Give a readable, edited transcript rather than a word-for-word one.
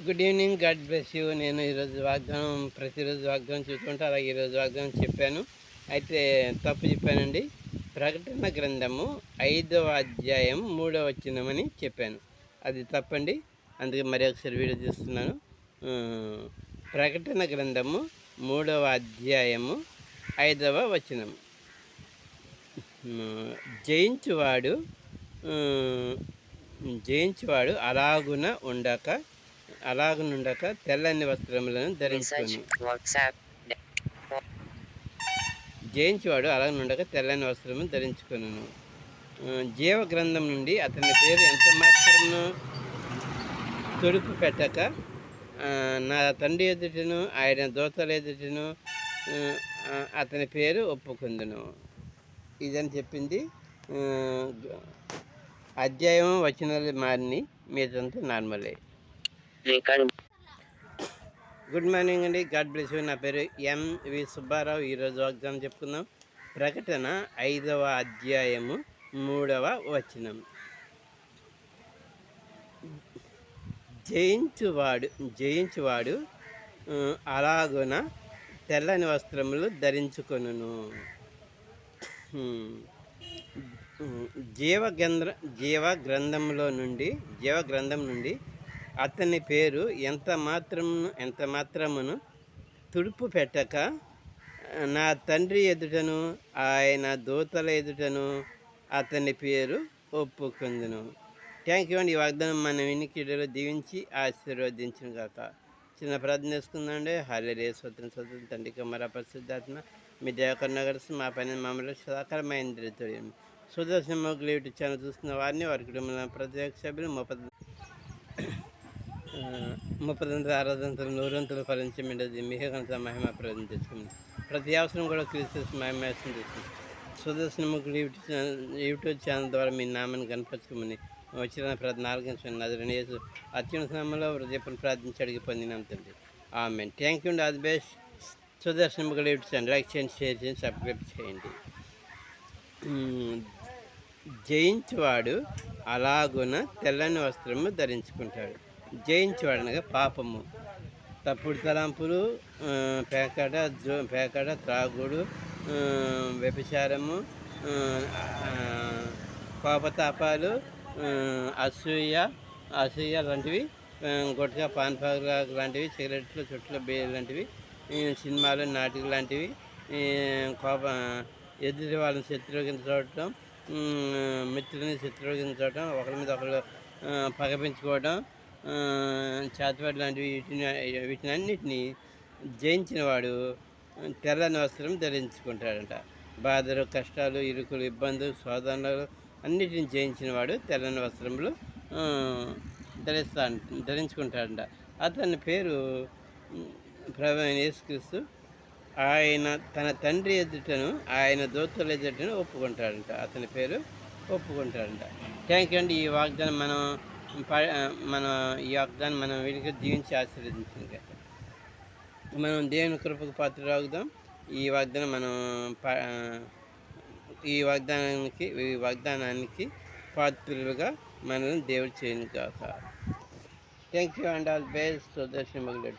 Good evening, God bless you. నేను ఈరోజు వాగ్దానం ప్రతిరోజు వాగ్దానం చూసుకుంటూ అలాగే ఈరోజు వాగ్దానం చెప్పాను. అయితే తప్పు చెప్పానండి. ప్రకటన గ్రంథము 5వ అధ్యాయం 3వ వచనమని చెప్పాను. అది తప్పండి. అందుకే మరి ఒకసారి వీడియో చూస్తున్నాను. ప్రకటన గ్రంథము 3వ అధ్యాయము 5వ వచనం. జయించువాడు అలాగునుండక తెల్లని వస్త్రములను ధరించుకొని. జయించువాడు అలాగనుండక తెల్లని వస్త్రము ధరించుకొనును. జీవ గ్రంథం నుండి అతని పేరు ఎంత మాత్రమును తుడుపు పెట్టక నా తండ్రి ఎదుటను ఆయన దూతల ఎదుటను అతని పేరు ఒప్పుకుందును. ఇదని చెప్పింది. అధ్యాయం వచనాలు మారిని, మీదంతా నార్మలే. గుడ్ మార్నింగ్ అండి, గాడ్ బ్లెస్ యూ. నా పేరు ఎంవి సుబ్బారావు. ఈరోజు వాగ్దానం చెప్పుకుందాం. ప్రకటన 5వ అధ్యాయము 3వ వచనం. జయించువాడు అలాగున తెల్లని వస్త్రములు ధరించుకొనును. జీవ గ్రంథం నుండి అతని పేరు ఎంత మాత్రమును తుడుపు పెట్టక నా తండ్రి ఎదుటను ఆయన దూతల ఎదుటను అతని పేరు ఒప్పుకుందును. థ్యాంక్ యూ అండి. ఈ వాగ్దానం మన వినికిడిలో దీవించి ఆశీర్వదించిన కాక. చిన్న ప్రార్థన చేసుకుందండి. హల్లెలూయా, స్తోత్రం స్తోత్రం తండ్రి కుమార పరిశుద్ధాత్మ, మీ దేవకరుణగరసు మా పైన మమ్మల్ని సహకరమైందితో సుదర్శన మొగ్గులు యూట్యూబ్ ఛానల్ చూస్తున్న వారిని, వారి కుటుంబంలో ప్రతి ఒక్క సభ్యులు 30 ఆరాధనలు 100 ఫలించి మీది మిహకంత మహిమ ప్రయత్నం చేసుకుంది. ప్రతి అవసరం కూడా క్రీస్తు మహిమేసం చేసుకుంది. సుదర్శన మొగ్గులు యూట్యూబ్ ఛానల్ ద్వారా మీ నామాన్ని కనపరచుకోమని వచ్చిన ప్రార్థన ఆలకించండి. నజరేయుడైన యేసు అత్యున్నత నామములో హృదయపూర్వక ప్రార్థించి అడిగి పొందినాం తండ్రి. ఆమేన్. థ్యాంక్ యూ అండి. All the best. Sudarshana Moggulu YouTube channel like చేయండి, షేర్ చేయండి, సబ్స్క్రైబ్ చేయండి. జయించువాడు అలాగున తెల్లని వస్త్రము ధరించుకుంటాడు. జయించువాడు అనగా పాపము, తప్పుడు తలంపులు, పేకడ, త్రాగుడు, వ్యభిచారము, కోపతాపాలు, అసూయ లాంటివి, గుట్కా, పాన్పాకు లాంటివి, సిగరెట్లు, చుట్ల బీర్ లాంటివి, సినిమాలు, నాటికలు లాంటివి, ఎదుటి వాళ్ళని శత్రువుని చూడటం, మిత్రులని శత్రువుని చూడటం, ఒకరి మీద ఒకరు పగపించుకోవడం, చేతపాటు లాంటివి, వీటిని అన్నిటినీ జయించిన వాడు తెల్లని వస్త్రం ధరించుకుంటాడంట. బాధలు, కష్టాలు, ఇరుకులు, ఇబ్బందులు, శోధనలు అన్నిటిని జయించిన వాడు తెల్లని వస్త్రములు ధరించుకుంటాడంట. అతని పేరు ప్రభువైన యేసుక్రీస్తు. ఆయన తన తండ్రి ఎదుటను ఆయన దూతల ఎదుటను ఒప్పుకుంటాడంట. అతని పేరు ఒప్పుకుంటాడంట. థ్యాంక్ యూ అండి. ఈ వాగ్దానం మనం వీడికి దీవించి ఆశీర్వదించింది. మనం దేవుని కృపకు పాత్రరాగుదాం. ఈ వాగ్దానానికి పాత్రులుగా మనం దేవుడు చేయను కాక. Thank you and all best. Sudarshana మొగ్గులు.